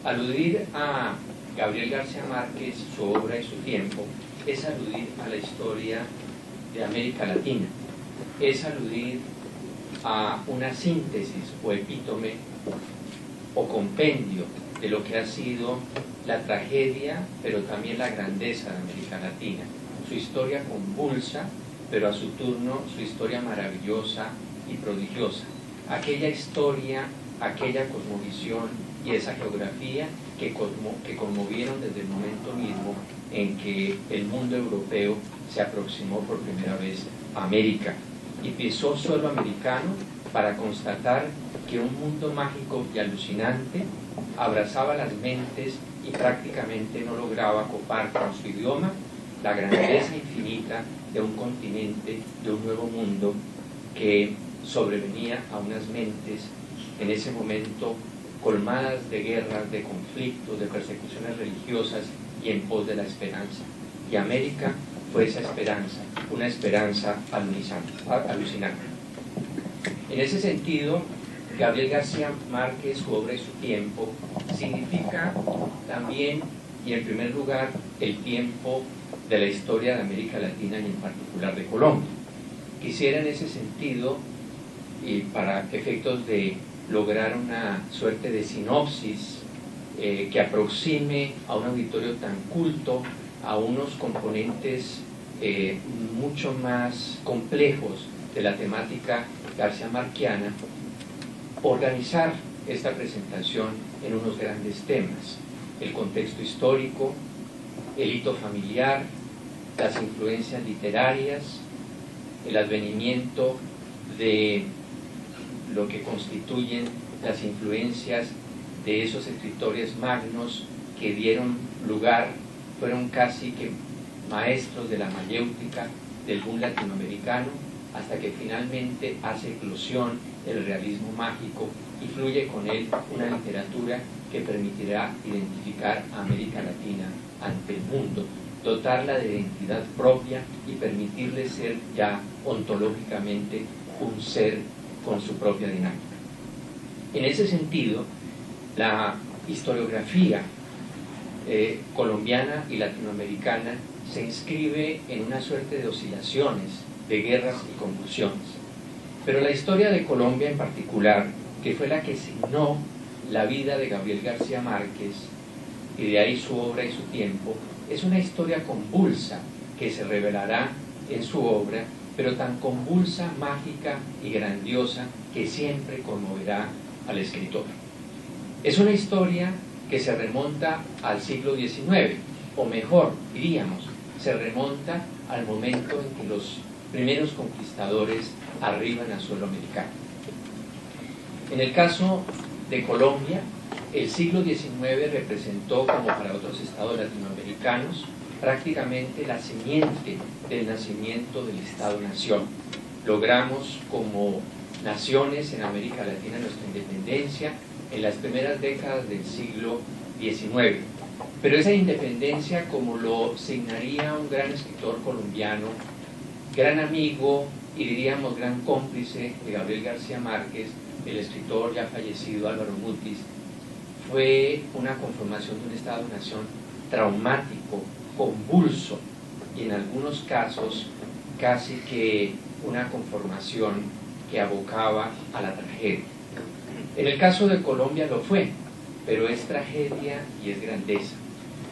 Aludir a Gabriel García Márquez, su obra y su tiempo, es aludir a la historia de América Latina, es aludir a una síntesis o epítome o compendio de lo que ha sido la tragedia, pero también la grandeza de América Latina, su historia convulsa, pero a su turno su historia maravillosa y prodigiosa, aquella historia, aquella cosmovisión y esa geografía que conmovieron desde el momento mismo en que el mundo europeo se aproximó por primera vez a América y pisó suelo americano para constatar que un mundo mágico y alucinante abrazaba las mentes y prácticamente no lograba copar con su idioma la grandeza infinita de un continente, de un nuevo mundo que sobrevenía a unas mentes en ese momento colmadas de guerras, de conflictos, de persecuciones religiosas y en pos de la esperanza. Y América fue esa esperanza, una esperanza alucinante. En ese sentido, Gabriel García Márquez, su obra y su tiempo, significa también, y en primer lugar, el tiempo de la historia de América Latina y en particular de Colombia. Quisiera en ese sentido, y para efectos de lograr una suerte de sinopsis que aproxime a un auditorio tan culto a unos componentes mucho más complejos de la temática garcía-marquiana, organizar esta presentación en unos grandes temas: el contexto histórico, el hito familiar, las influencias literarias, el advenimiento de lo que constituyen las influencias de esos escritores magnos que dieron lugar, fueron casi que maestros de la mayéutica del boom latinoamericano, hasta que finalmente hace eclosión el realismo mágico y fluye con él una literatura que permitirá identificar a América Latina ante el mundo, dotarla de identidad propia y permitirle ser ya ontológicamente un ser con su propia dinámica. En ese sentido, la historiografía colombiana y latinoamericana se inscribe en una suerte de oscilaciones, de guerras y convulsiones. Pero la historia de Colombia en particular, que fue la que signó la vida de Gabriel García Márquez, y de ahí su obra y su tiempo, es una historia convulsa que se revelará en su obra, pero tan convulsa, mágica y grandiosa que siempre conmoverá al escritor. Es una historia que se remonta al siglo XIX, o mejor, diríamos, se remonta al momento en que los primeros conquistadores arriban a suelo americano. En el caso de Colombia, el siglo XIX representó, como para otros estados latinoamericanos, prácticamente la simiente del nacimiento del Estado-Nación. Logramos como naciones en América Latina nuestra independencia en las primeras décadas del siglo XIX. Pero esa independencia, como lo signaría un gran escritor colombiano, gran amigo y diríamos gran cómplice de Gabriel García Márquez, el escritor ya fallecido Álvaro Mutis, fue una conformación de un Estado-Nación traumático, convulso y en algunos casos casi que una conformación que abocaba a la tragedia. En el caso de Colombia lo fue, pero es tragedia y es grandeza.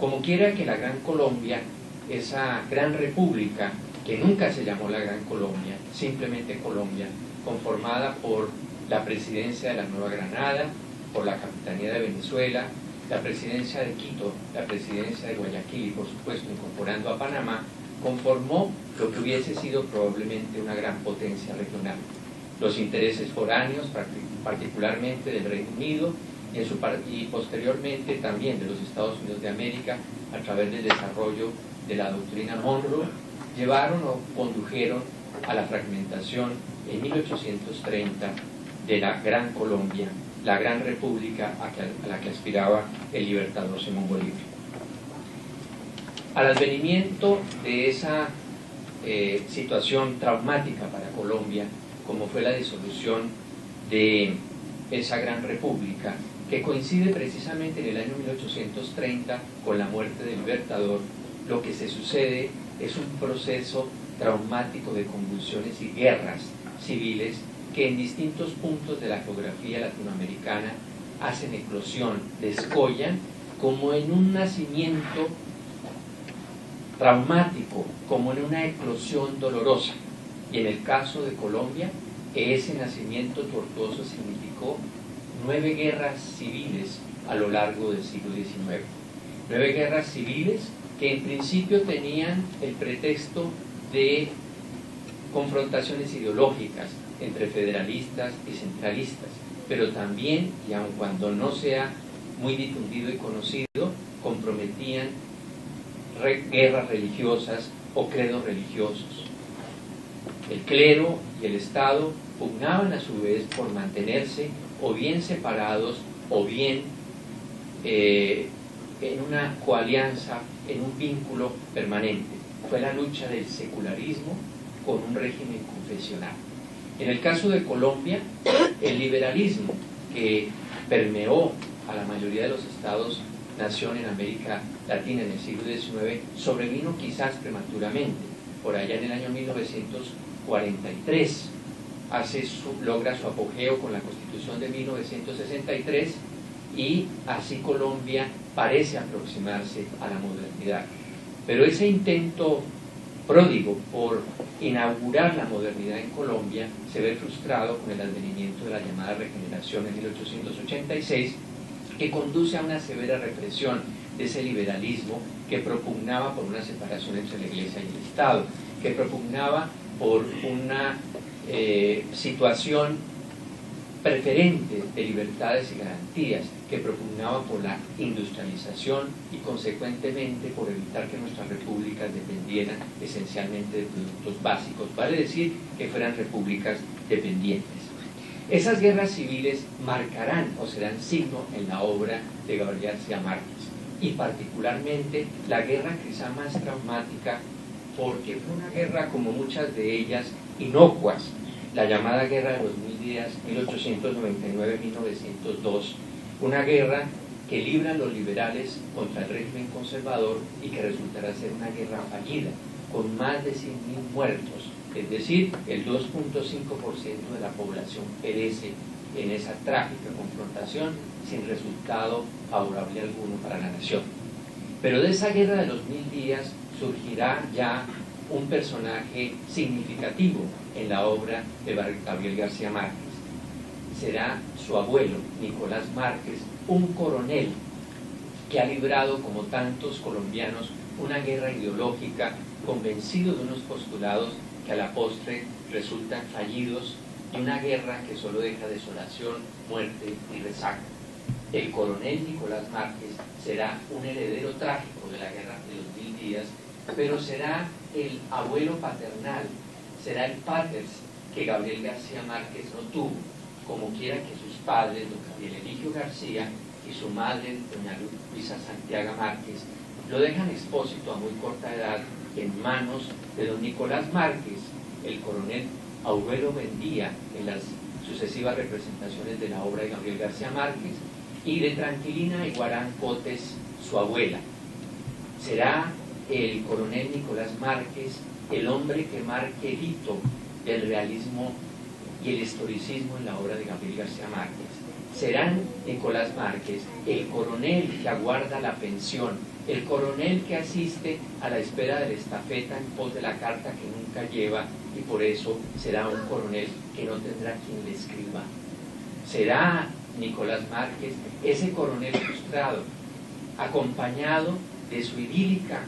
Como quiera que la Gran Colombia, esa gran república que nunca se llamó la Gran Colombia, simplemente Colombia, conformada por la presidencia de la Nueva Granada, por la Capitanía de Venezuela, la presidencia de Quito, la presidencia de Guayaquil y por supuesto incorporando a Panamá, conformó lo que hubiese sido probablemente una gran potencia regional. Los intereses foráneos, particularmente del Reino Unido, y posteriormente también de los Estados Unidos de América, a través del desarrollo de la doctrina Monroe, llevaron o condujeron a la fragmentación en 1830 de la Gran Colombia, la gran república a la que aspiraba el libertador Simón Bolívar. Al advenimiento de esa situación traumática para Colombia, como fue la disolución de esa gran república, que coincide precisamente en el año 1830 con la muerte del Libertador. Lo que se sucede es un proceso traumático de convulsiones y guerras civiles que en distintos puntos de la geografía latinoamericana hacen eclosión, descollan como en un nacimiento traumático, como en una eclosión dolorosa. Y en el caso de Colombia, ese nacimiento tortuoso significó 9 guerras civiles a lo largo del siglo XIX. 9 guerras civiles que en principio tenían el pretexto de confrontaciones ideológicas entre federalistas y centralistas, pero también, y aun cuando no sea muy difundido y conocido, comprometían guerras religiosas o credos religiosos. El clero y el Estado pugnaban a su vez por mantenerse o bien separados o bien en una coalianza, en un vínculo permanente. Fue la lucha del secularismo con un régimen confesional. En el caso de Colombia, el liberalismo que permeó a la mayoría de los estados-nación en América Latina en el siglo XIX sobrevino quizás prematuramente. Por allá en el año 1943 logra su apogeo con la Constitución de 1963 y así Colombia parece aproximarse a la modernidad. Pero ese intento pródigo por inaugurar la modernidad en Colombia se ve frustrado con el advenimiento de la llamada regeneración en 1886, que conduce a una severa represión de ese liberalismo que propugnaba por una separación entre la Iglesia y el Estado, que propugnaba por una situación preferente de libertades y garantías, que propugnaba por la industrialización y consecuentemente por evitar que nuestras repúblicas dependieran esencialmente de productos básicos, vale decir que fueran repúblicas dependientes. Esas guerras civiles marcarán o serán signo en la obra de Gabriel García Márquez, y particularmente la guerra quizá más traumática, porque fue una guerra como muchas de ellas inocuas, la llamada Guerra de los 1000 días, 1899-1902, una guerra que libran los liberales contra el régimen conservador y que resultará ser una guerra fallida, con más de 100.000 muertos, es decir, el 2.5% de la población perece en esa trágica confrontación sin resultado favorable alguno para la nación. Pero de esa guerra de los 1000 días surgirá ya un personaje significativo en la obra de Gabriel García Márquez. Será su abuelo, Nicolás Márquez, un coronel que ha librado, como tantos colombianos, una guerra ideológica, convencido de unos postulados que a la postre resultan fallidos, y una guerra que solo deja desolación, muerte y resaca. El coronel Nicolás Márquez será un heredero trágico de la guerra de los 1000 días, pero será el abuelo paternal, será el paters que Gabriel García Márquez no tuvo, como quiera que sus padres, don Gabriel Eligio García y su madre, doña Luisa Santiago Márquez, lo dejan expósito a muy corta edad en manos de don Nicolás Márquez, el coronel Aurelio Buendía, en las sucesivas representaciones de la obra de Gabriel García Márquez, y de Tranquilina Iguarán Cotes, su abuela. Será el coronel Nicolás Márquez el hombre que marque el hito del realismo y el historicismo en la obra de Gabriel García Márquez. Serán Nicolás Márquez el coronel que aguarda la pensión, el coronel que asiste a la espera de la estafeta en pos de la carta que nunca lleva, y por eso será un coronel que no tendrá quien le escriba. Será Nicolás Márquez ese coronel frustrado, acompañado de su idílica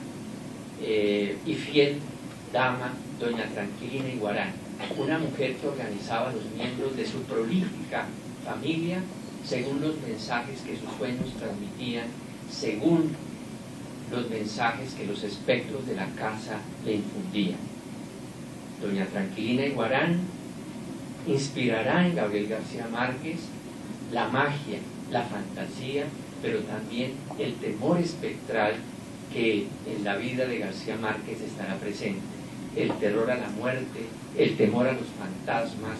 y fiel dama, doña Tranquilina Iguarán, una mujer que organizaba a los miembros de su prolífica familia según los mensajes que sus sueños transmitían, según los mensajes que los espectros de la casa le infundían. Doña Tranquilina Iguarán inspirará en Gabriel García Márquez la magia, la fantasía, pero también el temor espectral que en la vida de García Márquez estará presente. El terror a la muerte, el temor a los fantasmas,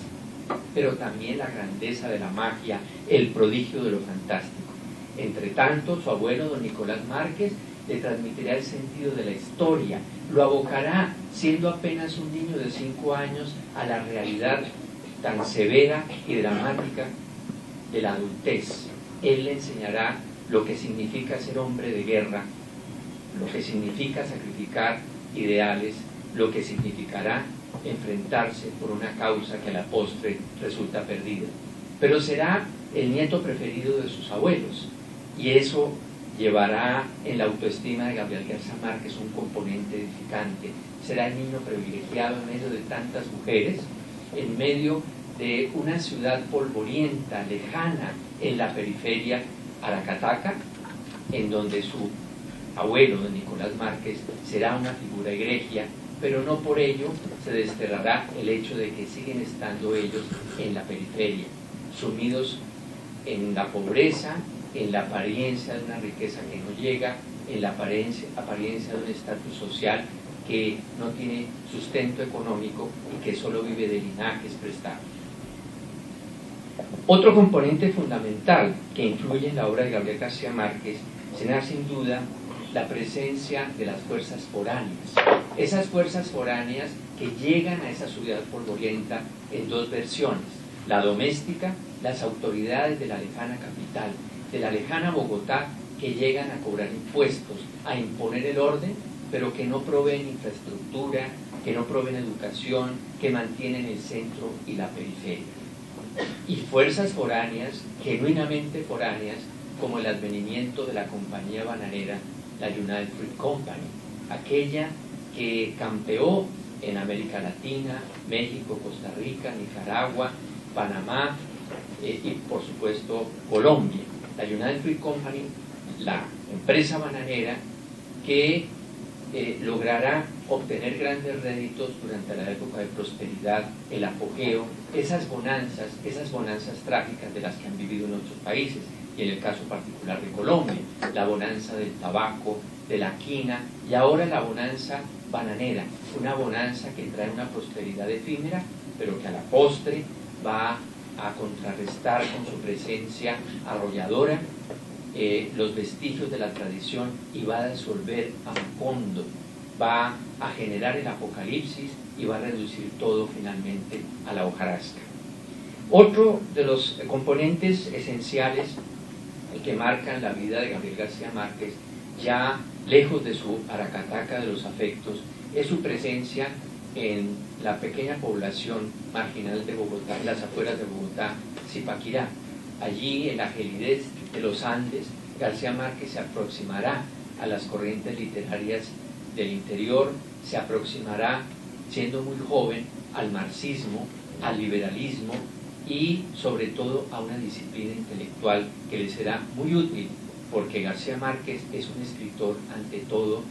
pero también la grandeza de la magia, el prodigio de lo fantástico. Entre tanto, su abuelo, don Nicolás Márquez, le transmitirá el sentido de la historia, lo abocará, siendo apenas un niño de 5 años, a la realidad tan severa y dramática de la adultez. Él le enseñará lo que significa ser hombre de guerra, lo que significa sacrificar ideales, lo que significará enfrentarse por una causa que a la postre resulta perdida. Pero será el nieto preferido de sus abuelos, y eso llevará en la autoestima de Gabriel García Márquez un componente edificante. Será el niño privilegiado en medio de tantas mujeres, en medio de una ciudad polvorienta, lejana, en la periferia Aracataca, en donde su abuelo, don Nicolás Márquez, será una figura egregia, pero no por ello se desterrará el hecho de que siguen estando ellos en la periferia, sumidos en la pobreza, en la apariencia de una riqueza que no llega, en la apariencia de un estatus social que no tiene sustento económico y que solo vive de linajes prestados. Otro componente fundamental que influye en la obra de Gabriel García Márquez será sin duda la presencia de las fuerzas foráneas. Esas fuerzas foráneas que llegan a esa ciudad polvorienta en dos versiones: la doméstica, las autoridades de la lejana capital, de la lejana Bogotá, que llegan a cobrar impuestos, a imponer el orden, pero que no proveen infraestructura, que no proveen educación, que mantienen el centro y la periferia. Y fuerzas foráneas, genuinamente foráneas, como el advenimiento de la compañía bananera, la United Fruit Company, aquella que campeó en América Latina, México, Costa Rica, Nicaragua, Panamá y por supuesto Colombia. La United Fruit Company, la empresa bananera que logrará obtener grandes réditos durante la época de prosperidad, el apogeo, esas bonanzas trágicas de las que han vivido en otros países, y en el caso particular de Colombia, la bonanza del tabaco, de la quina, y ahora la bonanza bananera, una bonanza que trae una prosperidad efímera, pero que a la postre va a contrarrestar con su presencia arrolladora los vestigios de la tradición y va a disolver a fondo, va a generar el apocalipsis y va a reducir todo finalmente a la hojarasca. Otro de los componentes esenciales que marcan la vida de Gabriel García Márquez, ya lejos de su Aracataca de los afectos, es su presencia en la pequeña población marginal de Bogotá, en las afueras de Bogotá, Zipaquirá. Allí, en la gelidez de los Andes, García Márquez se aproximará a las corrientes literarias del interior, se aproximará, siendo muy joven, al marxismo, al liberalismo y sobre todo a una disciplina intelectual que le será muy útil, porque García Márquez es un escritor ante todo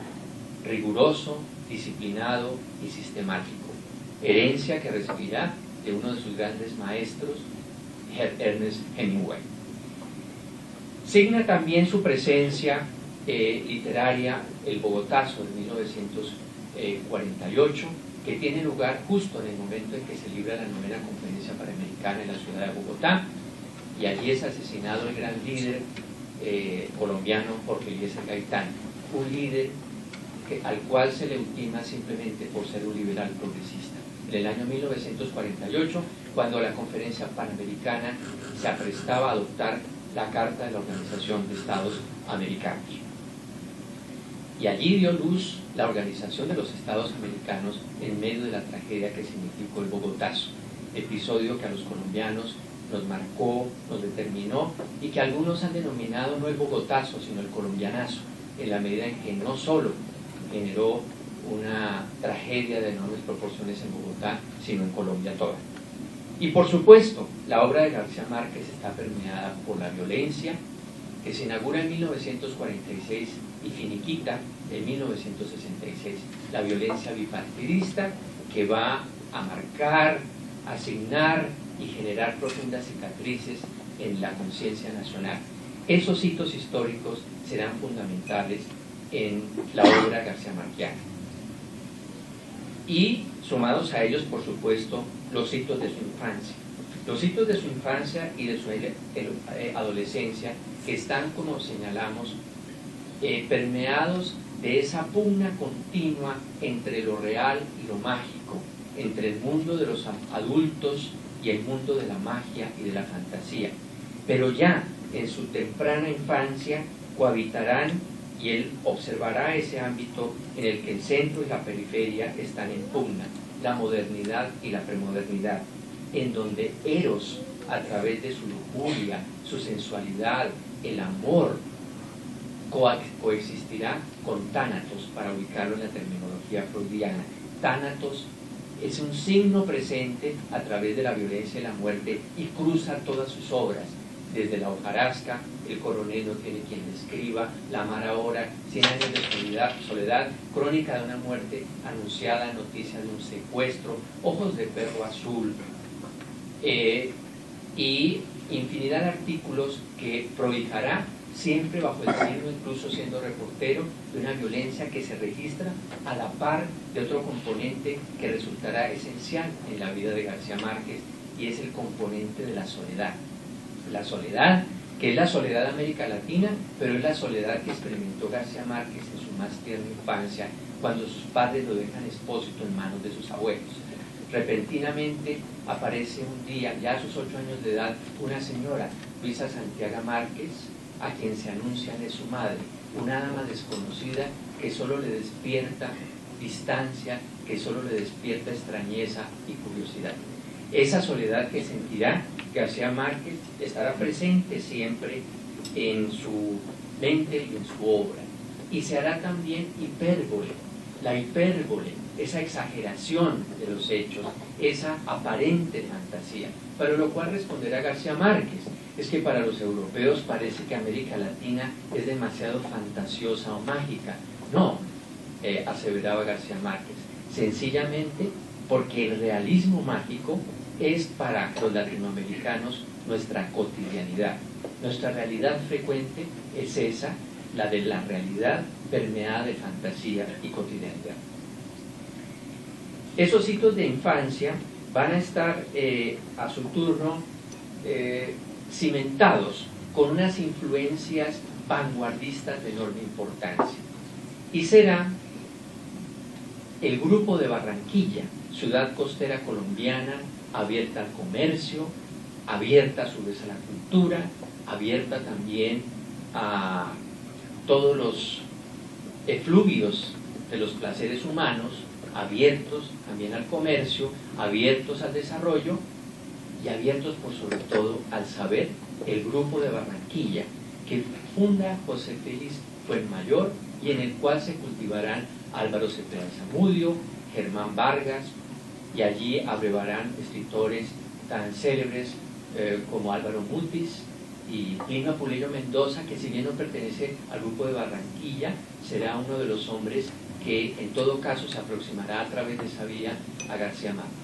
riguroso, disciplinado y sistemático, herencia que recibirá de uno de sus grandes maestros, Ernest Hemingway. Signa también su presencia literaria el Bogotazo de 1948, que tiene lugar justo en el momento en que se libra la 9ª Conferencia Panamericana en la ciudad de Bogotá, y allí es asesinado el gran líder colombiano Jorge Eliezer Gaitán, un líder al cual se le ultima simplemente por ser un liberal progresista. En el año 1948, cuando la Conferencia Panamericana se aprestaba a adoptar la Carta de la Organización de Estados Americanos. Y allí dio luz la Organización de los Estados Americanos en medio de la tragedia que significó el Bogotazo, episodio que a los colombianos nos marcó, nos determinó, y que algunos han denominado no el Bogotazo, sino el colombianazo, en la medida en que no solo generó una tragedia de enormes proporciones en Bogotá, sino en Colombia toda. Y por supuesto, la obra de García Márquez está permeada por la violencia, que se inaugura en 1946 y finiquita en 1966. La violencia bipartidista que va a marcar, asignar y generar profundas cicatrices en la conciencia nacional. Esos hitos históricos serán fundamentales en la obra garcía marquiana. Y sumados a ellos, por supuesto, los hitos de su infancia. Los hitos de su infancia y de su adolescencia, que están, como señalamos, permeados de esa pugna continua entre lo real y lo mágico, entre el mundo de los adultos y el mundo de la magia y de la fantasía. Pero ya en su temprana infancia cohabitarán y él observará ese ámbito en el que el centro y la periferia están en pugna, la modernidad y la premodernidad, en donde Eros, a través de su lujuria, su sensualidad, el amor, coexistirá con Tánatos, para ubicarlo en la terminología freudiana. Tánatos es un signo presente a través de la violencia y la muerte y cruza todas sus obras, desde la hojarasca, El coronel no tiene quien le escriba, La mar ahora, 100 años de soledad, Crónica de una muerte anunciada, Noticia de un secuestro, Ojos de perro azul, y infinidad de artículos que prodigará siempre bajo el signo, incluso siendo reportero, de una violencia que se registra a la par de otro componente que resultará esencial en la vida de García Márquez, y es el componente de la soledad. La soledad, que es la soledad de América Latina, pero es la soledad que experimentó García Márquez en su más tierna infancia, cuando sus padres lo dejan expósito en manos de sus abuelos. Repentinamente aparece un día, ya a sus 8 años de edad, una señora, Luisa Santiago Márquez, a quien se anuncia es su madre, una dama desconocida que solo le despierta distancia, que solo le despierta extrañeza y curiosidad. Esa soledad que sentirá García Márquez estará presente siempre en su mente y en su obra, y se hará también hipérbole. La hipérbole, esa exageración de los hechos, esa aparente fantasía, para lo cual responderá García Márquez: es que para los europeos parece que América Latina es demasiado fantasiosa o mágica. No, aseveraba García Márquez, sencillamente porque el realismo mágico es para los latinoamericanos nuestra cotidianidad. Nuestra realidad frecuente es esa, la de la realidad permeada de fantasía y cotidianidad. Esos hitos de infancia van a estar a su turno cimentados con unas influencias vanguardistas de enorme importancia, y será el Grupo de Barranquilla, ciudad costera colombiana, abierta al comercio, abierta a su vez a la cultura, abierta también a todos los efluvios de los placeres humanos, abiertos también al comercio, abiertos al desarrollo y abiertos por sobre todo al saber. El Grupo de Barranquilla, que funda José Félix Fuenmayor y en el cual se cultivarán Álvaro Cepeda Zamudio, Germán Vargas, y allí abrevarán escritores tan célebres como Álvaro Mutis y Plinio Apuleyo Mendoza, que si bien no pertenece al Grupo de Barranquilla, será uno de los hombres que en todo caso se aproximará a través de esa vía a García Márquez.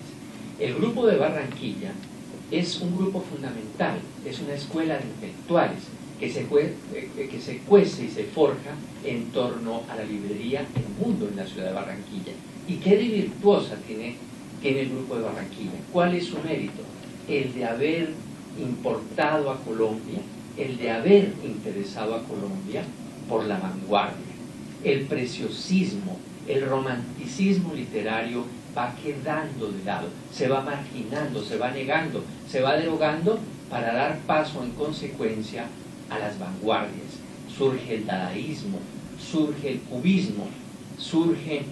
El Grupo de Barranquilla es un grupo fundamental, es una escuela de intelectuales que se cuece y se forja en torno a la librería El Mundo en la ciudad de Barranquilla. ¿Y qué de virtuosa tiene el Grupo de Barranquilla? ¿Cuál es su mérito? El de haber importado a Colombia, el de haber interesado a Colombia por la vanguardia. El preciosismo, el romanticismo literario va quedando de lado, se va marginando, se va negando, se va derogando para dar paso en consecuencia a las vanguardias. Surge el dadaísmo, surge el cubismo, surge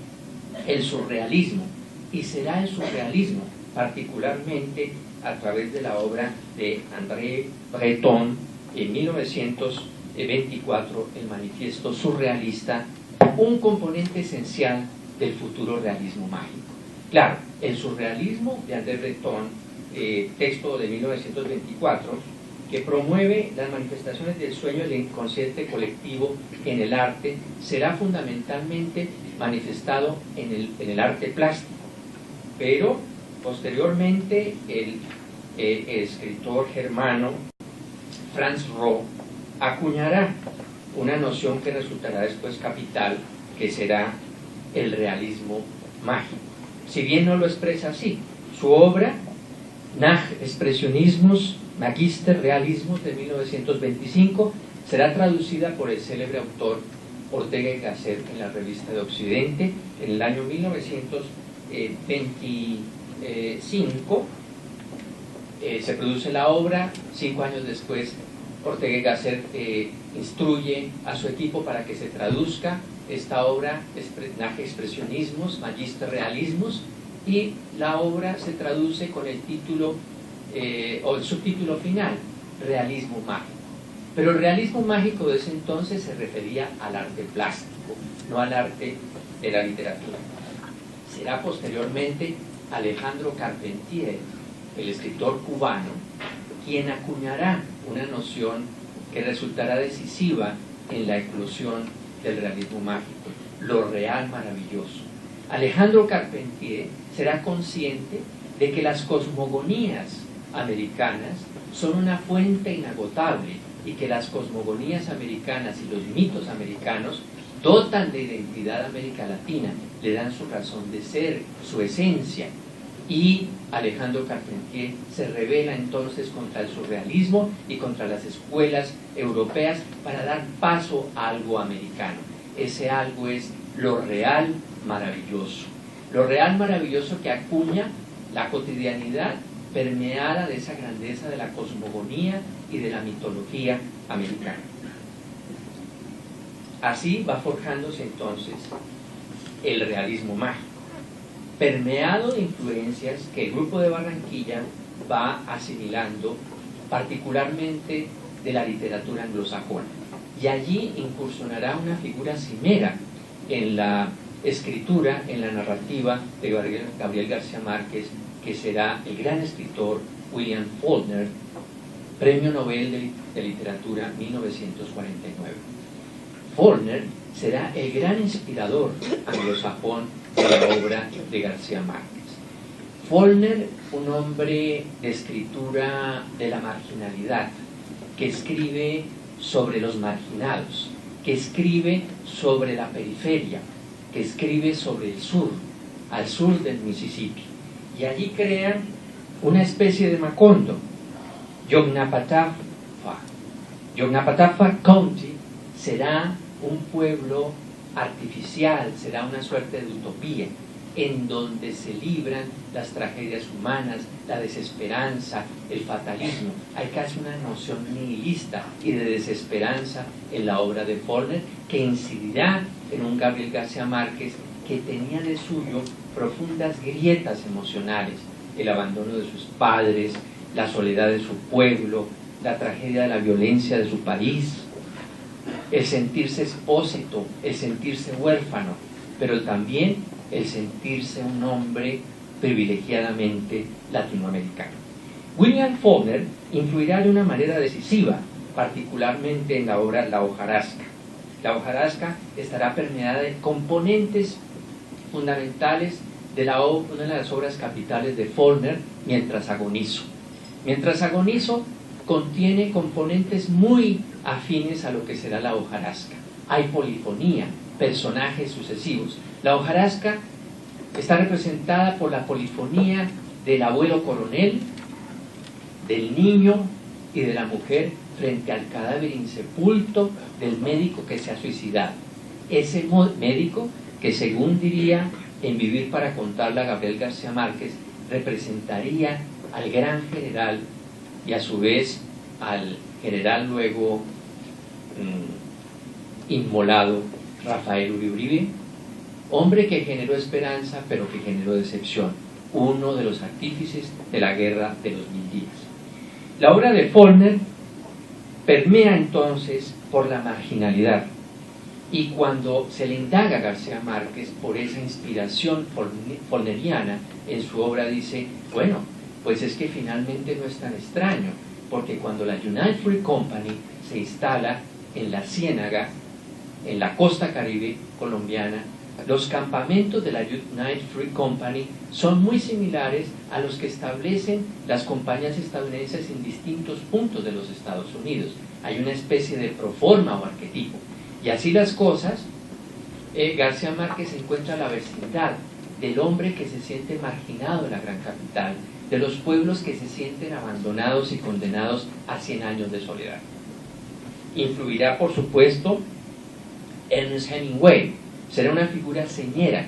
el surrealismo, y será el surrealismo particularmente a través de la obra de André Breton en 1924, el Manifiesto Surrealista, un componente esencial del futuro realismo mágico. Claro, el surrealismo de André Breton, texto de 1924, que promueve las manifestaciones del sueño del inconsciente colectivo en el arte, será fundamentalmente manifestado en el arte plástico. Pero posteriormente el escritor germano Franz Roh acuñará una noción que resultará después capital, que será el realismo mágico. Si bien no lo expresa así, su obra Nach Expressionismus, Magister Realismus de 1925, será traducida por el célebre autor Ortega y Gasset en la Revista de Occidente en el año 1925. Se produce la obra. 5 años después, Ortega y Gasset instruye a su equipo para que se traduzca esta obra, Nach Expressionismus, Magister Realismus, y la obra se traduce con el título o el subtítulo final, Realismo Mágico. Pero el realismo mágico de ese entonces se refería al arte plástico, no al arte de la literatura. Será posteriormente Alejandro Carpentier, el escritor cubano, quien acuñará una noción que resultará decisiva en la eclosión del realismo mágico, lo real maravilloso. Alejandro Carpentier será consciente de que las cosmogonías americanas son una fuente inagotable y que las cosmogonías americanas y los mitos americanos dotan de identidad a América Latina, le dan su razón de ser, su esencia. Y Alejandro Carpentier se revela entonces contra el surrealismo y contra las escuelas europeas para dar paso a algo americano. Ese algo es lo real maravilloso. Lo real maravilloso que acuña la cotidianidad permeada de esa grandeza de la cosmogonía y de la mitología americana. Así va forjándose entonces el realismo mágico, permeado de influencias que el grupo de Barranquilla va asimilando, particularmente de la literatura anglosajona. Y allí incursionará una figura cimera en la escritura, en la narrativa de Gabriel García Márquez, que será el gran escritor William Faulkner, Premio Nobel de Literatura 1949. Faulkner será el gran inspirador anglosajón de la obra de García Márquez. Faulkner, un hombre de escritura de la marginalidad, que escribe sobre los marginados, que escribe sobre la periferia, que escribe sobre el sur, al sur del Mississippi. Y allí crean una especie de Macondo, Yoknapatawpha. Yoknapatawpha County será un pueblo artificial, será una suerte de utopía, en donde se libran las tragedias humanas, la desesperanza, el fatalismo. Hay casi una noción nihilista y de desesperanza en la obra de Faulkner, que incidirá en un Gabriel García Márquez que tenía de suyo profundas grietas emocionales: el abandono de sus padres, la soledad de su pueblo, la tragedia de la violencia de su país, el sentirse expósito, el sentirse huérfano, pero también el sentirse un hombre privilegiadamente latinoamericano. William Faulkner influirá de una manera decisiva, particularmente en la obra La hojarasca. La hojarasca estará permeada de componentes fundamentales de una de las obras capitales de Faulkner, Mientras agonizo. Mientras agonizo contiene componentes muy afines a lo que será la hojarasca. Hay polifonía, personajes sucesivos. La hojarasca está representada por la polifonía del abuelo coronel, del niño y de la mujer frente al cadáver insepulto del médico que se ha suicidado. Ese médico que, según diría en Vivir para contarla Gabriel García Márquez, representaría al gran general y a su vez al general luego inmolado Rafael Uribe, hombre que generó esperanza pero que generó decepción, uno de los artífices de la guerra de los 1000 días. La obra de Faulkner permea entonces por la marginalidad, y cuando se le indaga a García Márquez por esa inspiración faulkneriana en su obra, dice, bueno, pues es que finalmente no es tan extraño, porque cuando la United Fruit Company se instala en la Ciénaga, en la costa caribe colombiana, los campamentos de la United Fruit Company son muy similares a los que establecen las compañías estadounidenses en distintos puntos de los Estados Unidos. Hay una especie de proforma o arquetipo. Y así las cosas, García Márquez encuentra la vecindad del hombre que se siente marginado de la gran capital, de los pueblos que se sienten abandonados y condenados a 100 años de soledad. Influirá, por supuesto, Ernest Hemingway, será una figura señera,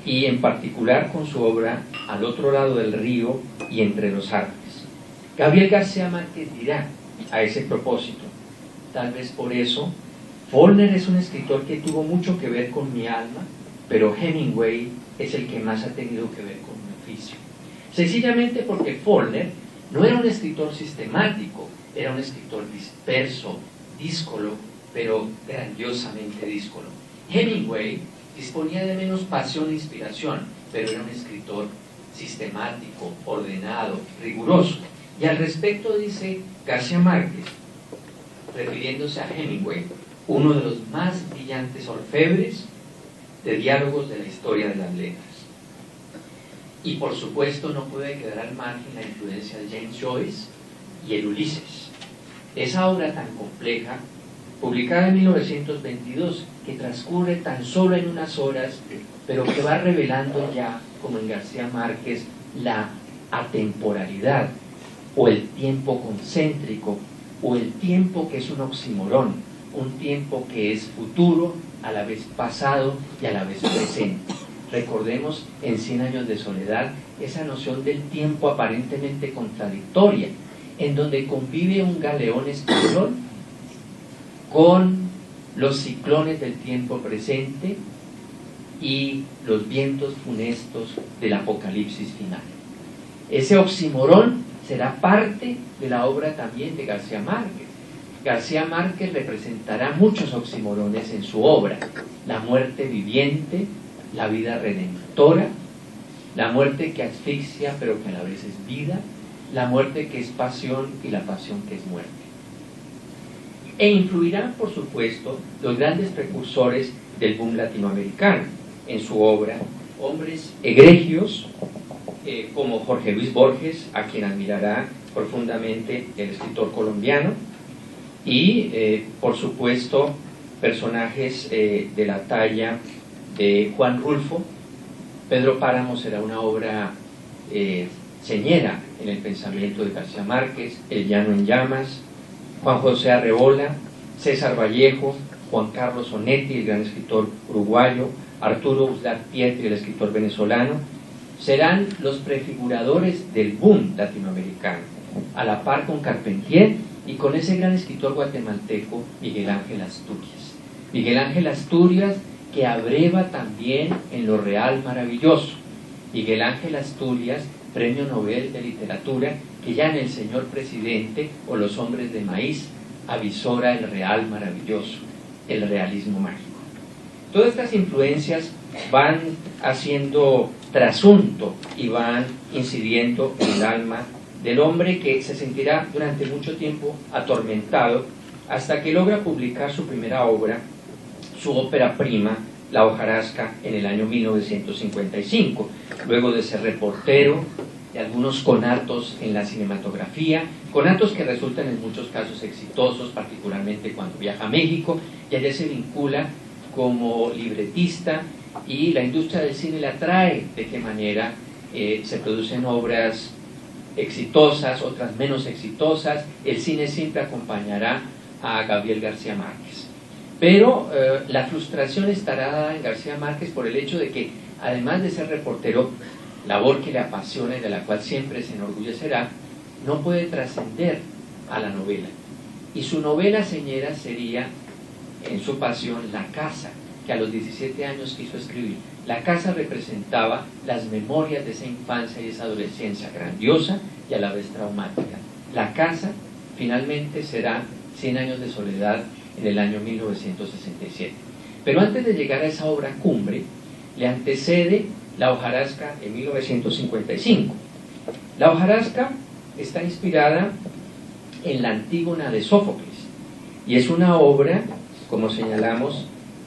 y en particular con su obra Al otro lado del río y Entre los árboles. Gabriel García Márquez dirá a ese propósito: tal vez por eso Faulkner es un escritor que tuvo mucho que ver con mi alma, pero Hemingway es el que más ha tenido que ver con mi oficio. Sencillamente porque Faulkner no era un escritor sistemático, era un escritor disperso, díscolo, pero grandiosamente díscolo. Hemingway disponía de menos pasión e inspiración, pero era un escritor sistemático, ordenado, riguroso. Y al respecto dice García Márquez, refiriéndose a Hemingway, uno de los más brillantes orfebres de diálogos de la historia de las letras. Y por supuesto no puede quedar al margen la influencia de James Joyce y el Ulises. Esa obra tan compleja, publicada en 1922, que transcurre tan solo en unas horas, pero que va revelando ya, como en García Márquez, la atemporalidad, o el tiempo concéntrico, o el tiempo que es un oxímoron, un tiempo que es futuro, a la vez pasado y a la vez presente. Recordemos en 100 años de soledad esa noción del tiempo aparentemente contradictoria, en donde convive un galeón español con los ciclones del tiempo presente y los vientos funestos del apocalipsis final. Ese oxímoron será parte de la obra también de García Márquez. García Márquez representará muchos oxímorones en su obra: la muerte viviente, la vida redentora, la muerte que asfixia pero que a la vez es vida, la muerte que es pasión y la pasión que es muerte. E influirán, por supuesto, los grandes precursores del boom latinoamericano en su obra, hombres egregios como Jorge Luis Borges, a quien admirará profundamente el escritor colombiano, y por supuesto personajes de la talla de Juan Rulfo. Pedro Páramo será una obra señera en el pensamiento de García Márquez, El llano en llamas, Juan José Arreola, César Vallejo, Juan Carlos Onetti, el gran escritor uruguayo, Arturo Uslar Pietri, el escritor venezolano, serán los prefiguradores del boom latinoamericano, a la par con Carpentier y con ese gran escritor guatemalteco Miguel Ángel Asturias. Miguel Ángel Asturias, que abreva también en lo real maravilloso. Miguel Ángel Asturias, Premio Nobel de Literatura, que ya en El Señor Presidente o Los Hombres de Maíz avisora el real maravilloso, el realismo mágico. Todas estas influencias van haciendo trasunto y van incidiendo en el alma del hombre, que se sentirá durante mucho tiempo atormentado hasta que logra publicar su primera obra, su ópera prima, La hojarasca, en el año 1955, luego de ser reportero de algunos conatos en la cinematografía, conatos que resultan en muchos casos exitosos, particularmente cuando viaja a México, y allá se vincula como libretista, y la industria del cine le atrae de qué manera se producen obras exitosas, otras menos exitosas. El cine siempre acompañará a Gabriel García Márquez. Pero la frustración estará dada en García Márquez por el hecho de que, además de ser reportero, labor que le apasiona y de la cual siempre se enorgullecerá, no puede trascender a la novela. Y su novela señera sería, en su pasión, La casa, que a los 17 años quiso escribir. La casa representaba las memorias de esa infancia y esa adolescencia grandiosa y a la vez traumática. La casa finalmente será 100 años de soledad en el año 1967. Pero antes de llegar a esa obra cumbre, le antecede La hojarasca en 1955. La hojarasca está inspirada en la Antígona de Sófocles y es una obra, como señalamos,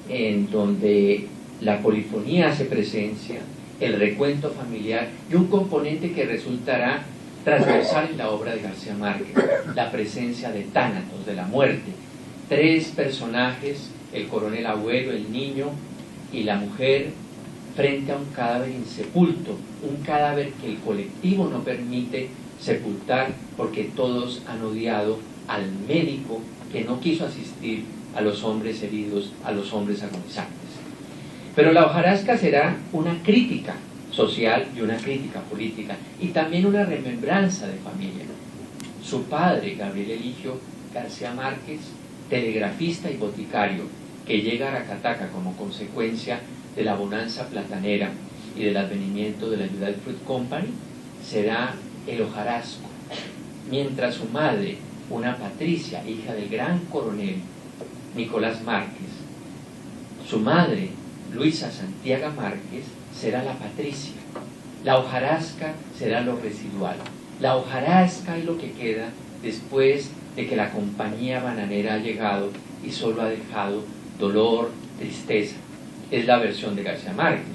en donde la polifonía hace presencia, el recuento familiar y un componente que resultará transversal en la obra de García Márquez, la presencia de Tánatos, de la muerte. 3 personajes, el coronel abuelo, el niño y la mujer, frente a un cadáver insepulto, un cadáver que el colectivo no permite sepultar porque todos han odiado al médico que no quiso asistir a los hombres heridos, a los hombres agonizantes. Pero la hojarasca será una crítica social y una crítica política, y también una remembranza de familia. Su padre, Gabriel Eligio García Márquez, telegrafista y boticario, que llega a Aracataca como consecuencia de la bonanza platanera y del advenimiento de la United Fruit Company, será el hojarasco, mientras su madre, una patricia, hija del gran coronel Nicolás Márquez, su madre, Luisa Santiago Márquez, será la patricia. La hojarasca será lo residual. La hojarasca es lo que queda después de que la compañía bananera ha llegado y solo ha dejado dolor, tristeza. Es la versión de García Márquez.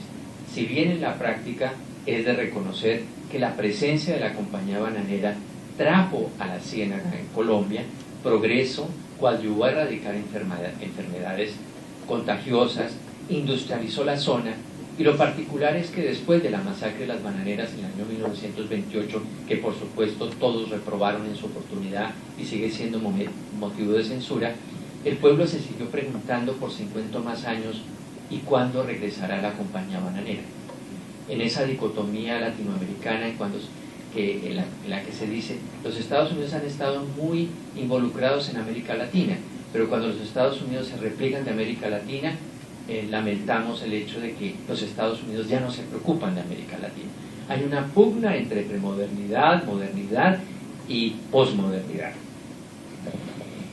Si bien en la práctica es de reconocer que la presencia de la compañía bananera trajo a la ciénaga en Colombia progreso, coadyuvó a erradicar enfermedades contagiosas, industrializó la zona, y lo particular es que después de la masacre de las bananeras en el año 1928, que por supuesto todos reprobaron en su oportunidad y sigue siendo motivo de censura, el pueblo se siguió preguntando por 50 más años ¿y cuándo regresará la compañía bananera? En esa dicotomía latinoamericana en la que se dice los Estados Unidos han estado muy involucrados en América Latina, pero cuando los Estados Unidos se repliegan de América Latina, lamentamos el hecho de que los Estados Unidos ya no se preocupan de América Latina. Hay una pugna entre premodernidad, modernidad y posmodernidad.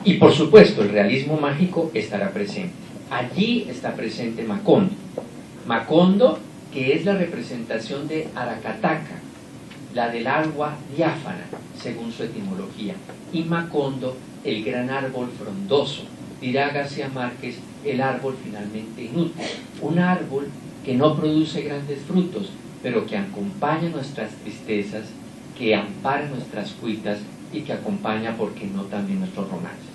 Y por supuesto el realismo mágico estará presente. Allí está presente Macondo. Macondo, que es la representación de Aracataca, la del agua diáfana, según su etimología, y Macondo, el gran árbol frondoso. Dirá García Márquez, el árbol finalmente inútil, un árbol que no produce grandes frutos, pero que acompaña nuestras tristezas, que ampara nuestras cuitas y que acompaña, ¿por qué no?, también nuestros romances.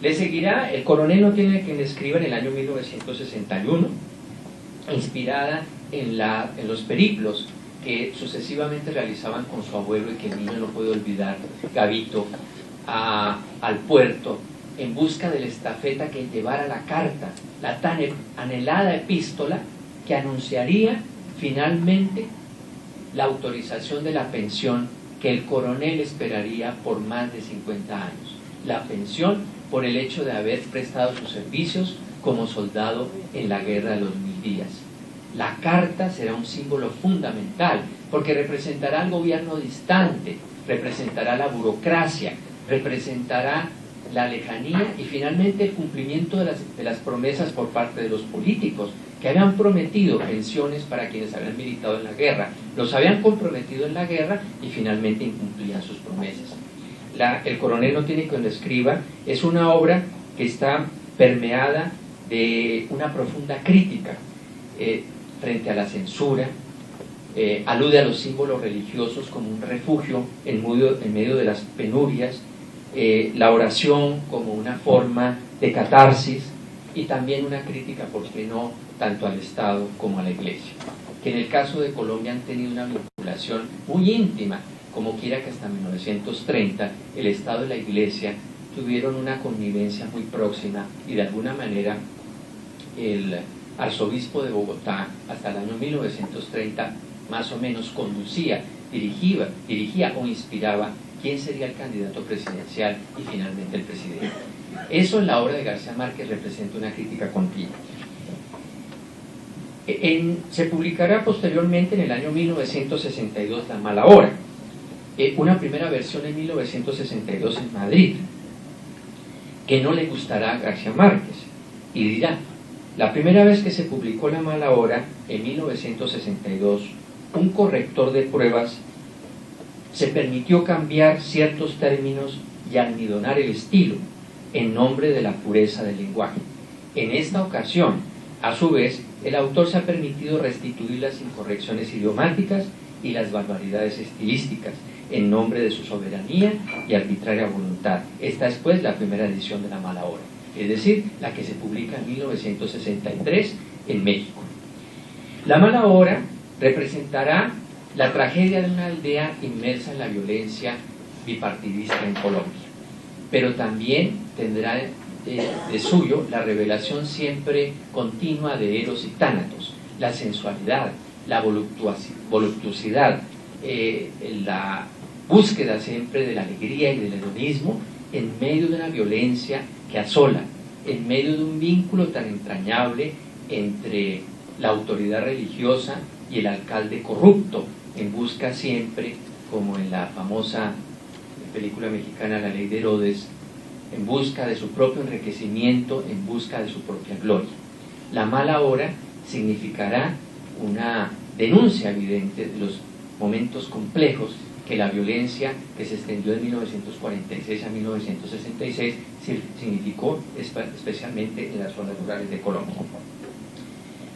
Le seguirá El coronel no tiene quien escriba en el año 1961, inspirada en los periplos que sucesivamente realizaban con su abuelo y que el niño no puede olvidar, Gavito, al puerto, en busca de la estafeta que llevara la carta, la tan anhelada epístola que anunciaría finalmente la autorización de la pensión que el coronel esperaría por más de 50 años. La pensión por el hecho de haber prestado sus servicios como soldado en la guerra de los 1000 días. La carta será un símbolo fundamental porque representará al gobierno distante, representará la burocracia, representará la lejanía y finalmente el cumplimiento de las promesas por parte de los políticos que habían prometido pensiones para quienes habían militado en la guerra, los habían comprometido en la guerra y finalmente incumplían sus promesas. El coronel no tiene quien lo escriba es una obra que está permeada de una profunda crítica frente a la censura, alude a los símbolos religiosos como un refugio en medio de las penurias, la oración como una forma de catarsis y también una crítica, ¿por qué no?, tanto al Estado como a la Iglesia, que en el caso de Colombia han tenido una vinculación muy íntima, como quiera que hasta 1930 el Estado y la Iglesia tuvieron una connivencia muy próxima y de alguna manera el arzobispo de Bogotá hasta el año 1930 más o menos conducía, dirigía o inspiraba quién sería el candidato presidencial y finalmente el presidente. Eso en la obra de García Márquez representa una crítica continua. Se publicará posteriormente en el año 1962 La mala hora, una primera versión en 1962 en Madrid, que no le gustará a García Márquez y dirá: la primera vez que se publicó La mala hora, en 1962, un corrector de pruebas se permitió cambiar ciertos términos y almidonar el estilo en nombre de la pureza del lenguaje. En esta ocasión, a su vez, el autor se ha permitido restituir las incorrecciones idiomáticas y las barbaridades estilísticas en nombre de su soberanía y arbitraria voluntad. Esta es pues la primera edición de La mala hora, es decir, la que se publica en 1963 en México. La mala hora representará la tragedia de una aldea inmersa en la violencia bipartidista en Colombia, pero también tendrá de suyo la revelación siempre continua de Eros y Tánatos, la sensualidad, la voluptuosidad, la búsqueda siempre de la alegría y del hedonismo en medio de una violencia que asola, en medio de un vínculo tan entrañable entre la autoridad religiosa y el alcalde corrupto, en busca siempre, como en la famosa película mexicana La Ley de Herodes, en busca de su propio enriquecimiento, en busca de su propia gloria. La mala hora significará una denuncia evidente de los momentos complejos que la violencia que se extendió de 1946 a 1966 significó especialmente en las zonas rurales de Colombia.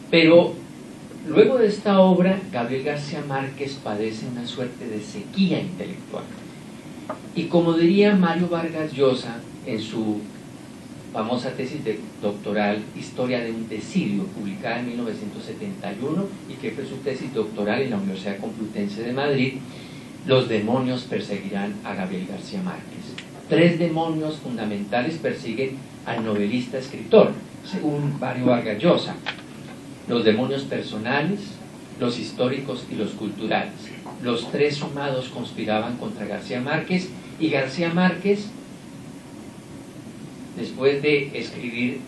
Pero luego de esta obra, Gabriel García Márquez padece una suerte de sequía intelectual. Y como diría Mario Vargas Llosa en su famosa tesis doctoral Historia de un desidio, publicada en 1971 y que fue su tesis doctoral en la Universidad Complutense de Madrid, los demonios perseguirán a Gabriel García Márquez. 3 demonios fundamentales persiguen al novelista escritor, según Mario Vargas Llosa: los demonios personales, los históricos y los culturales. Los 3 sumados conspiraban contra García Márquez, y García Márquez, después de escribir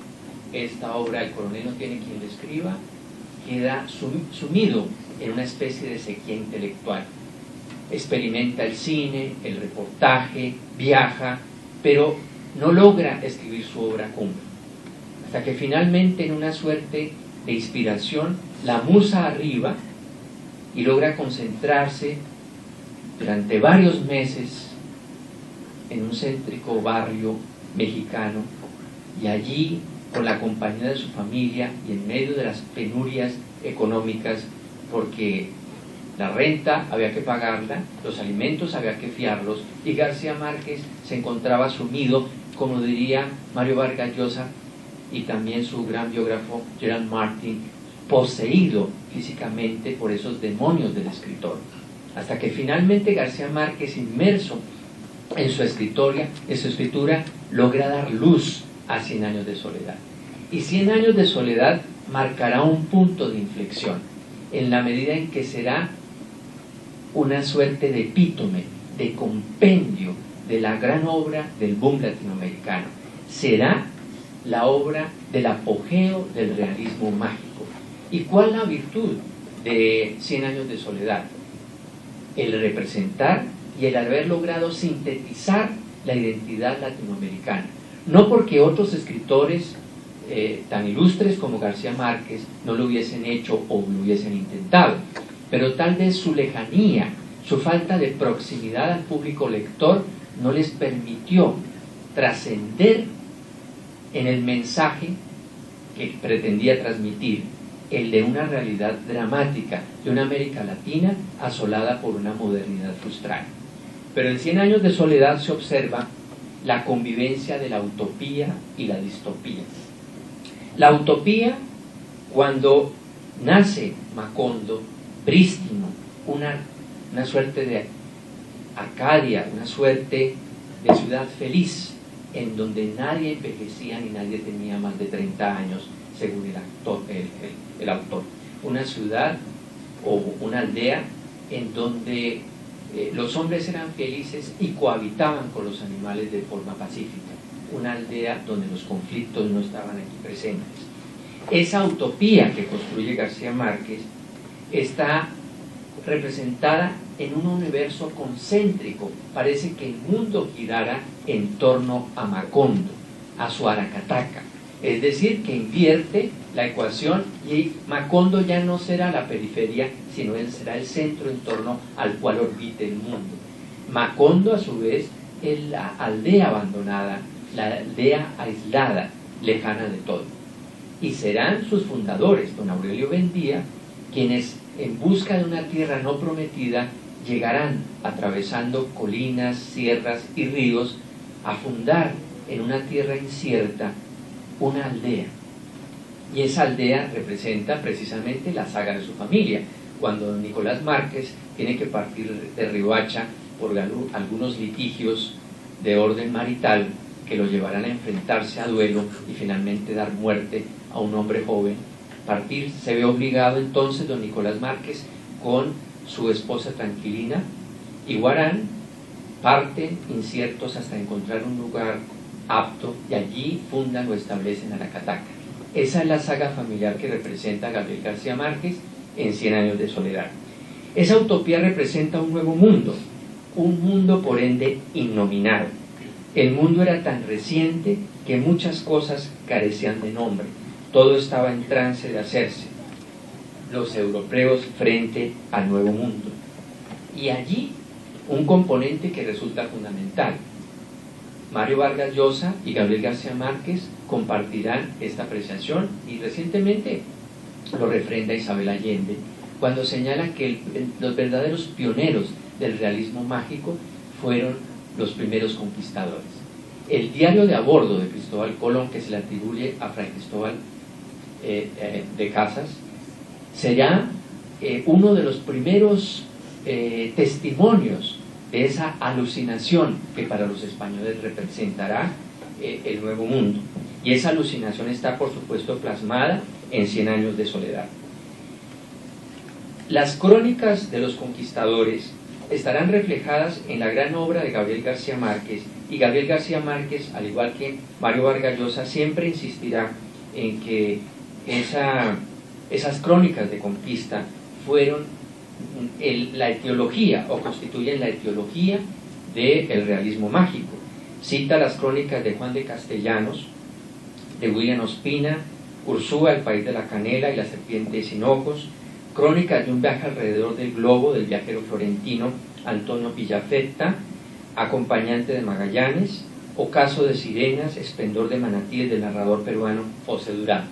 esta obra, El coronel no tiene quien le escriba, queda sumido en una especie de sequía intelectual. Experimenta el cine, el reportaje, viaja, pero no logra escribir su obra cumbre. Hasta que finalmente, en una suerte de inspiración, la musa arriba y logra concentrarse durante varios meses en un céntrico barrio mexicano, y allí, con la compañía de su familia y en medio de las penurias económicas, porque la renta había que pagarla, los alimentos había que fiarlos, y García Márquez se encontraba sumido, como diría Mario Vargas Llosa y también su gran biógrafo Gerald Martin, poseído físicamente por esos demonios del escritor, hasta que finalmente García Márquez, inmerso en su escritura, logra dar luz a 100 años de soledad. Y 100 años de soledad marcará un punto de inflexión, en la medida en que será una suerte de epítome, de compendio de la gran obra del boom latinoamericano. Será la obra del apogeo del realismo mágico. ¿Y cuál es la virtud de 100 años de soledad? El representar y el haber logrado sintetizar la identidad latinoamericana. No porque otros escritores tan ilustres como García Márquez no lo hubiesen hecho o lo hubiesen intentado, pero tal vez su lejanía, su falta de proximidad al público lector no les permitió trascender en el mensaje que pretendía transmitir, el de una realidad dramática de una América Latina asolada por una modernidad frustrada. Pero en 100 años de soledad se observa la convivencia de la utopía y la distopía. La utopía, cuando nace Macondo, prístino, una suerte de Arcadia, una suerte de ciudad feliz, en donde nadie envejecía ni nadie tenía más de 30 años, según el autor. Una ciudad o una aldea en donde los hombres eran felices y cohabitaban con los animales de forma pacífica. Una aldea donde los conflictos no estaban aquí presentes. Esa utopía que construye García Márquez está representada en un universo concéntrico. Parece que el mundo girara en torno a Macondo, a su Aracataca. Es decir, que invierte la ecuación y Macondo ya no será la periferia, sino él será el centro en torno al cual orbite el mundo. Macondo, a su vez, es la aldea abandonada, la aldea aislada, lejana de todo. Y serán sus fundadores, don Aurelio Buendía, quienes en busca de una tierra no prometida llegarán atravesando colinas, sierras y ríos a fundar en una tierra incierta una aldea. y esa aldea representa precisamente la saga de su familia, cuando don Nicolás Márquez tiene que partir de Riohacha por algunos litigios de orden marital que lo llevarán a enfrentarse a duelo y finalmente dar muerte a un hombre joven. Partir se ve obligado entonces don Nicolás Márquez con su esposa Tranquilina y Guarán, parten inciertos hasta encontrar un lugar apto y allí fundan o establecen a la Cataca. Esa es la saga familiar que representa Gabriel García Márquez en 100 años de soledad. Esa utopía representa un nuevo mundo, un mundo por ende innominado. El mundo era tan reciente que muchas cosas carecían de nombre, todo estaba en trance de hacerse. Los europeos frente al nuevo mundo. Y allí un componente que resulta fundamental. Mario Vargas Llosa y Gabriel García Márquez compartirán esta apreciación y recientemente lo refrenda Isabel Allende cuando señala que los verdaderos pioneros del realismo mágico fueron los primeros conquistadores. El diario de a bordo de Cristóbal Colón, que se le atribuye a Fray Cristóbal de Casas, será uno de los primeros testimonios de esa alucinación que para los españoles representará el nuevo mundo. Y esa alucinación está, por supuesto, plasmada en 100 años de soledad. Las crónicas de los conquistadores estarán reflejadas en la gran obra de Gabriel García Márquez, y Gabriel García Márquez, al igual que Mario Vargas Llosa, siempre insistirá en que esas crónicas de conquista fueron la etiología o constituyen la etiología del realismo mágico. Cita las crónicas de Juan de Castellanos, de William Ospina, Ursúa, el país de la canela y la serpiente sin ojos, crónicas de un viaje alrededor del globo del viajero florentino Antonio Pigafetta, acompañante de Magallanes, Ocaso de sirenas, esplendor de manatíes del narrador peruano José Durán.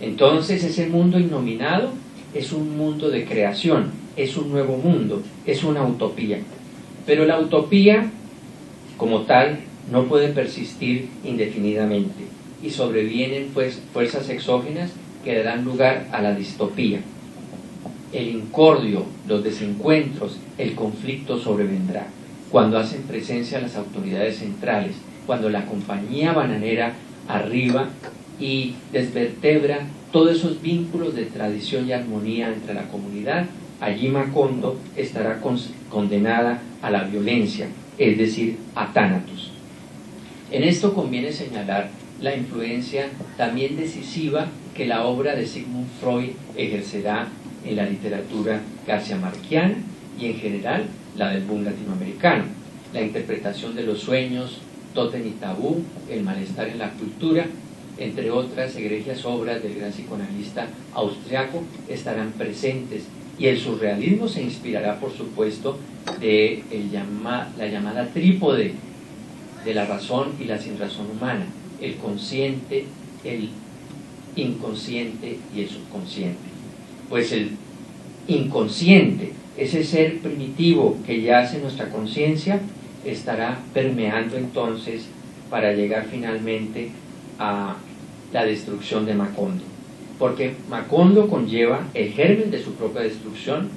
Entonces ese mundo innominado es un mundo de creación, es un nuevo mundo, es una utopía. Pero la utopía, como tal, no puede persistir indefinidamente y sobrevienen pues fuerzas exógenas que darán lugar a la distopía. El incordio, los desencuentros, el conflicto sobrevendrá cuando hacen presencia las autoridades centrales, cuando la compañía bananera arriba y desvertebra todos esos vínculos de tradición y armonía entre la comunidad. Allí Macondo estará condenada a la violencia, es decir, a Thanatos. En esto conviene señalar la influencia también decisiva que la obra de Sigmund Freud ejercerá en la literatura garciamarquiana y en general la del boom latinoamericano. La interpretación de los sueños, tótem y tabú, el malestar en la cultura, entre otras egregias obras del gran psicoanalista austriaco, estarán presentes, y el surrealismo se inspirará, por supuesto, de la llamada trípode de la razón y la sinrazón humana, el consciente, el inconsciente y el subconsciente. Pues el inconsciente, ese ser primitivo que yace en nuestra conciencia, estará permeando entonces para llegar finalmente a la destrucción de Macondo, porque Macondo conlleva el germen de su propia destrucción,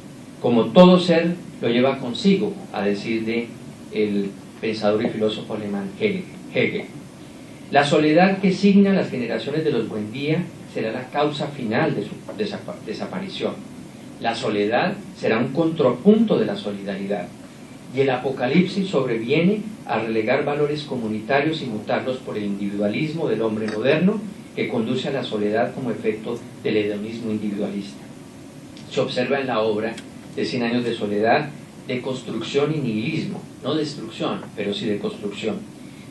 como todo ser lo lleva consigo, a decir de el pensador y filósofo alemán Hegel. La soledad que signa las generaciones de los Buendía será la causa final de su desaparición. La soledad será un contrapunto de la solidaridad, y el apocalipsis sobreviene a relegar valores comunitarios y mutarlos por el individualismo del hombre moderno, que conduce a la soledad como efecto del hedonismo individualista. Se observa en la obra de 100 años de soledad de construcción y nihilismo, no destrucción, pero sí de construcción.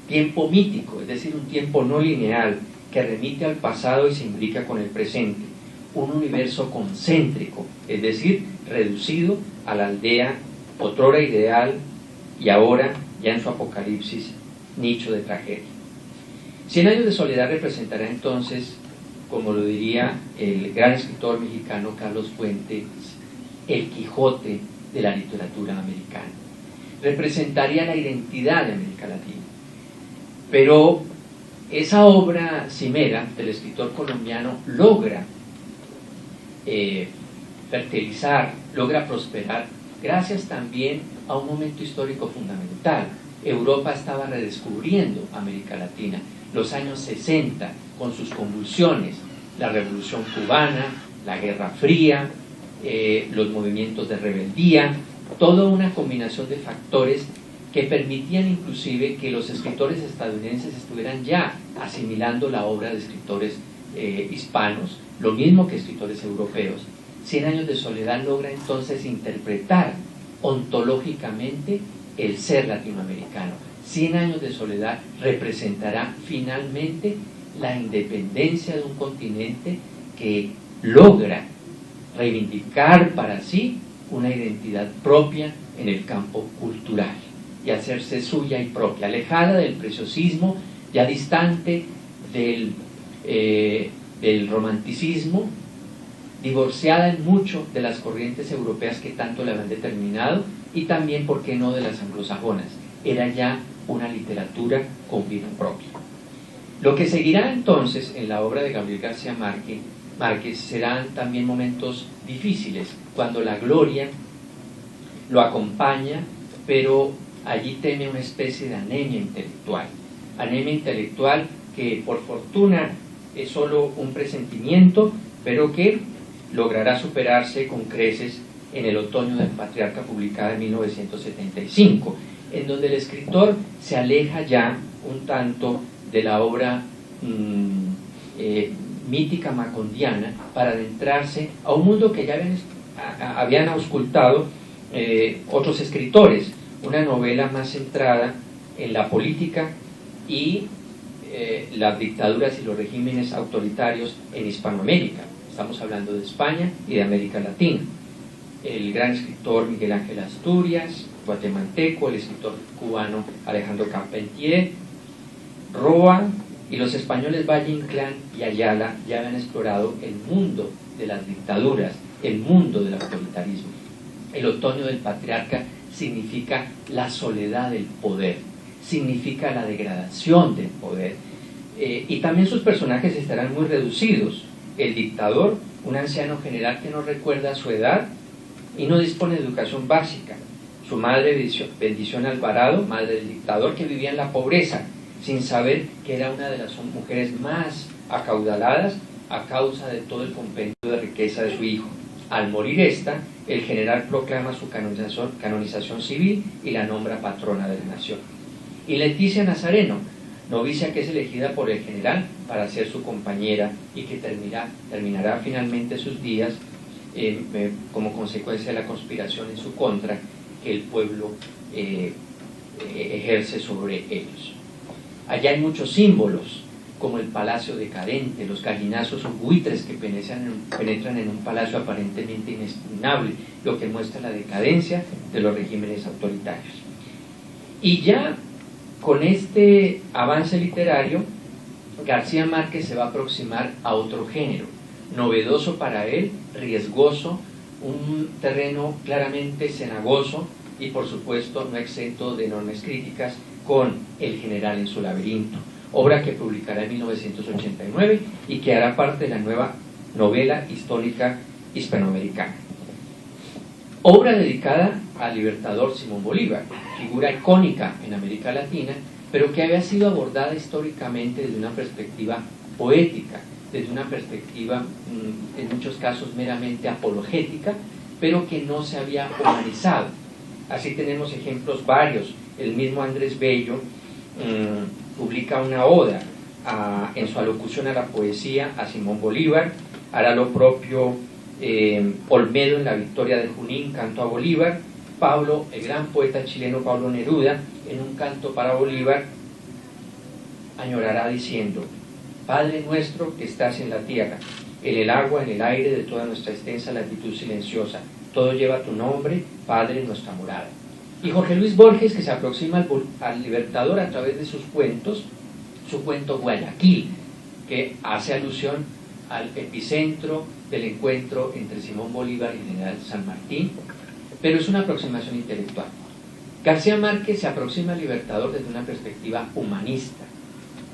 Tiempo mítico, es decir, un tiempo no lineal que remite al pasado y se imbrica con el presente. Un universo concéntrico, es decir, reducido a la aldea otrora ideal y ahora, ya en su apocalipsis, nicho de tragedia. 100 años de soledad representará entonces, como lo diría el gran escritor mexicano Carlos Fuentes, el Quijote de la literatura americana. Representaría la identidad de América Latina. Pero esa obra cimera del escritor colombiano logra fertilizar, logra prosperar, gracias también a un momento histórico fundamental. Europa estaba redescubriendo América Latina, los años 60, con sus convulsiones, la Revolución Cubana, la Guerra Fría, los movimientos de rebeldía, toda una combinación de factores que permitían inclusive que los escritores estadounidenses estuvieran ya asimilando la obra de escritores hispanos, lo mismo que escritores europeos. 100 años de soledad logra entonces interpretar ontológicamente el ser latinoamericano. 100 años de soledad representará finalmente la independencia de un continente que logra reivindicar para sí una identidad propia en el campo cultural y hacerse suya y propia, alejada del preciosismo, ya distante del romanticismo, divorciada en mucho de las corrientes europeas que tanto le habían determinado y también, ¿por qué no?, de las anglosajonas. Era ya una literatura con vida propia. Lo que seguirá entonces en la obra de Gabriel García Márquez serán también momentos difíciles, cuando la gloria lo acompaña, pero allí tiene una especie de anemia intelectual que por fortuna es solo un presentimiento, pero que logrará superarse con creces en El otoño del patriarca, publicada en 1975, en donde el escritor se aleja ya un tanto de la obra mítica macondiana para adentrarse a un mundo que ya habían auscultado otros escritores, una novela más centrada en la política y las dictaduras y los regímenes autoritarios en Hispanoamérica. Estamos hablando de España y de América Latina. El gran escritor Miguel Ángel Asturias, guatemalteco, el escritor cubano Alejandro Carpentier, Roa y los españoles Valle Inclán y Ayala ya habían explorado el mundo de las dictaduras, el mundo del autoritarismo. El otoño del patriarca significa la soledad del poder, significa la degradación del poder, y también sus personajes estarán muy reducidos. El dictador, un anciano general que no recuerda su edad y no dispone de educación básica. Su madre, Bendición Alvarado, madre del dictador, que vivía en la pobreza, sin saber que era una de las mujeres más acaudaladas a causa de todo el compendio de riqueza de su hijo. Al morir esta, el general proclama su canonización civil y la nombra patrona de la nación. Y Leticia Nazareno, novicia que es elegida por el general para ser su compañera y que terminará finalmente sus días como consecuencia de la conspiración en su contra que el pueblo ejerce sobre ellos. Allá hay muchos símbolos, como el palacio decadente, los gallinazos o buitres que penetran en un palacio aparentemente inexpugnable, lo que muestra la decadencia de los regímenes autoritarios. Y ya con este avance literario, García Márquez se va a aproximar a otro género, novedoso para él, riesgoso, un terreno claramente cenagoso y por supuesto no exento de enormes críticas, con El general en su laberinto, obra que publicará en 1989 y que hará parte de la nueva novela histórica hispanoamericana. Obra dedicada al libertador Simón Bolívar, figura icónica en América Latina, pero que había sido abordada históricamente desde una perspectiva poética, desde una perspectiva, en muchos casos, meramente apologética, pero que no se había humanizado. Así tenemos ejemplos varios. El mismo Andrés Bello publica una oda en su alocución a la poesía a Simón Bolívar. Hará lo propio Olmedo en La Victoria de Junín, canto a Bolívar. Pablo, el gran poeta chileno Pablo Neruda, en un canto para Bolívar, añorará diciendo: Padre nuestro que estás en la tierra, en el agua, en el aire de toda nuestra extensa latitud silenciosa, todo lleva tu nombre, Padre, nuestra morada. Y Jorge Luis Borges, que se aproxima al libertador a través de sus cuentos, su cuento Guayaquil, que hace alusión al epicentro del encuentro entre Simón Bolívar y el general San Martín, pero es una aproximación intelectual. García Márquez se aproxima al libertador desde una perspectiva humanista,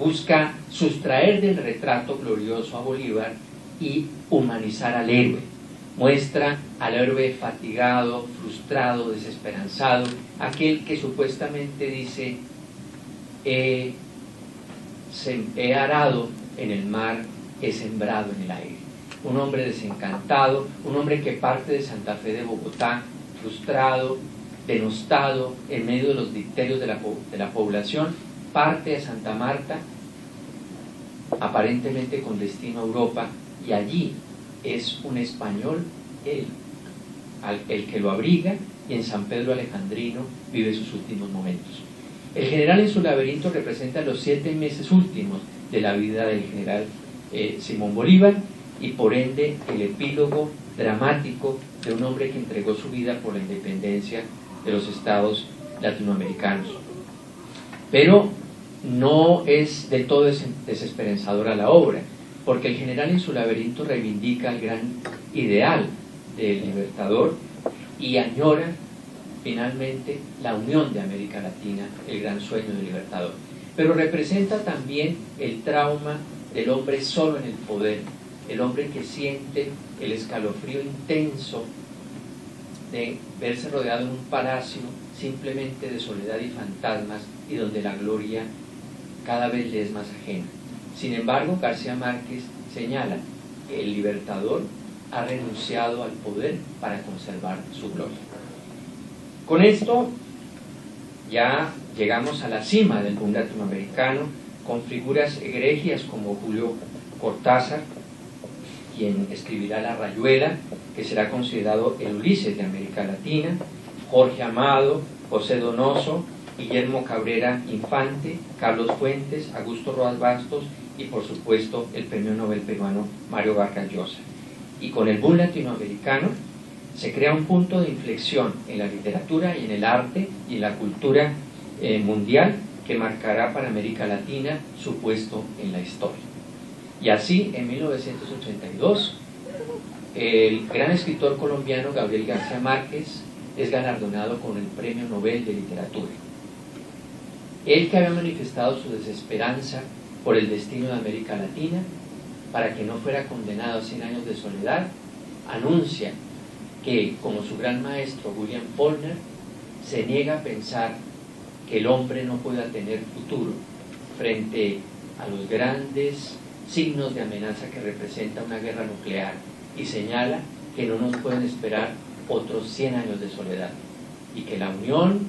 busca sustraer del retrato glorioso a Bolívar y humanizar al héroe. Muestra al héroe fatigado, frustrado, desesperanzado, aquel que supuestamente dice: he arado en el mar, he sembrado en el aire. Un hombre desencantado, un hombre que parte de Santa Fe de Bogotá, frustrado, denostado, en medio de los dicterios de la población, parte a Santa Marta, aparentemente con destino a Europa, y allí es un español el que lo abriga, y en San Pedro Alejandrino vive sus últimos momentos. El general en su laberinto representa los 7 meses últimos de la vida del general Simón Bolívar, y por ende el epílogo dramático de un hombre que entregó su vida por la independencia de los estados latinoamericanos. Pero no es del todo desesperanzadora la obra, porque el general en su laberinto reivindica el gran ideal del libertador y añora finalmente la unión de América Latina, el gran sueño del libertador. Pero representa también el trauma del hombre solo en el poder, el hombre que siente el escalofrío intenso de verse rodeado en un palacio simplemente de soledad y fantasmas, y donde la gloria cada vez le es más ajena. Sin embargo, García Márquez señala que el libertador ha renunciado al poder para conservar su gloria. Con esto ya llegamos a la cima del boom latinoamericano, con figuras egregias como Julio Cortázar, quien escribirá La Rayuela, que será considerado el Ulises de América Latina, Jorge Amado, José Donoso, Guillermo Cabrera Infante, Carlos Fuentes, Augusto Rojas Bastos y por supuesto el premio Nobel peruano Mario Vargas Llosa. Y con el boom latinoamericano se crea un punto de inflexión en la literatura y en el arte y en la cultura mundial, que marcará para América Latina su puesto en la historia. Y así, en 1982, el gran escritor colombiano Gabriel García Márquez es galardonado con el Premio Nobel de Literatura. Él, que había manifestado su desesperanza por el destino de América Latina, para que no fuera condenado a 100 años de soledad, anuncia que, como su gran maestro William Faulkner, se niega a pensar que el hombre no pueda tener futuro frente a los grandes signos de amenaza que representa una guerra nuclear, y señala que no nos pueden esperar otros 100 años de soledad, y que la unión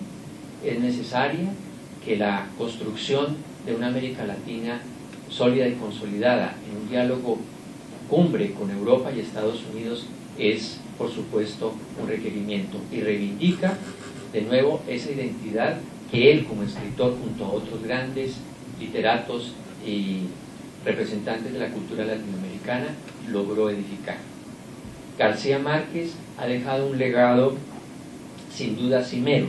es necesaria, que la construcción de una América Latina sólida y consolidada en un diálogo cumbre con Europa y Estados Unidos es, por supuesto, un requerimiento, y reivindica de nuevo esa identidad que él, como escritor, junto a otros grandes literatos y representantes de la cultura latinoamericana, logró edificar. García Márquez ha dejado un legado sin duda cimero.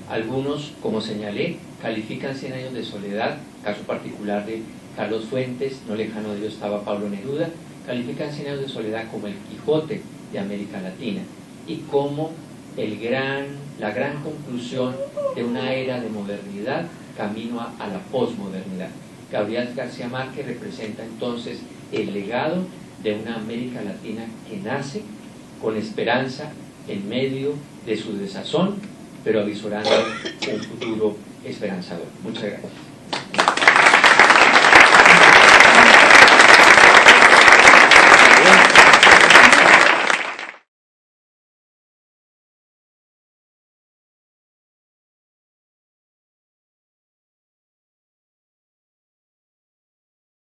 Algunos, como señalé, califican 100 años de soledad, caso particular de Carlos Fuentes, no lejano de ello estaba Pablo Neruda, califican 100 años de soledad como el Quijote de América Latina y como la gran conclusión de una era de modernidad camino a la posmodernidad. Gabriel García Márquez representa entonces el legado de una América Latina que nace con esperanza en medio de su desazón, pero avisorando un futuro esperanzador. Muchas gracias.